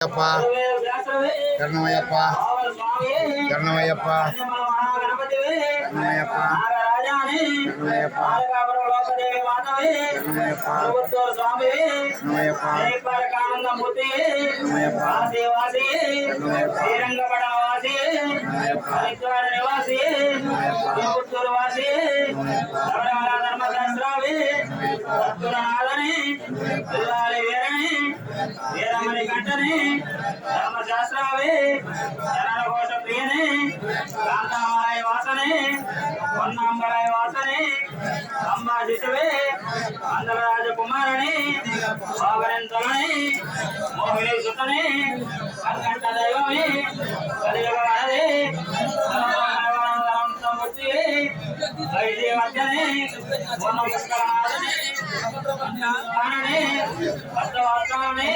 శరణమయ్యప్ప శరణమయ్యప్ప శరణమయ్యప్ప శరణమయ్యప్ప వీరమణి కంటనే ధర్మశాస్త్రావే జనకోశ ప్రియనే కాంతామలయ వాసనే పొన్నాంబలయ వాసనే అంబా శిశువే అందర రాజకుమారుని బాబరెంతలని మోహిని సుతని అకంఠ దైవమే కలియుగ వరదే మూర్తి వైద్యవర్ధనే పుష్కరనాథనే భక్తవాత్సవనే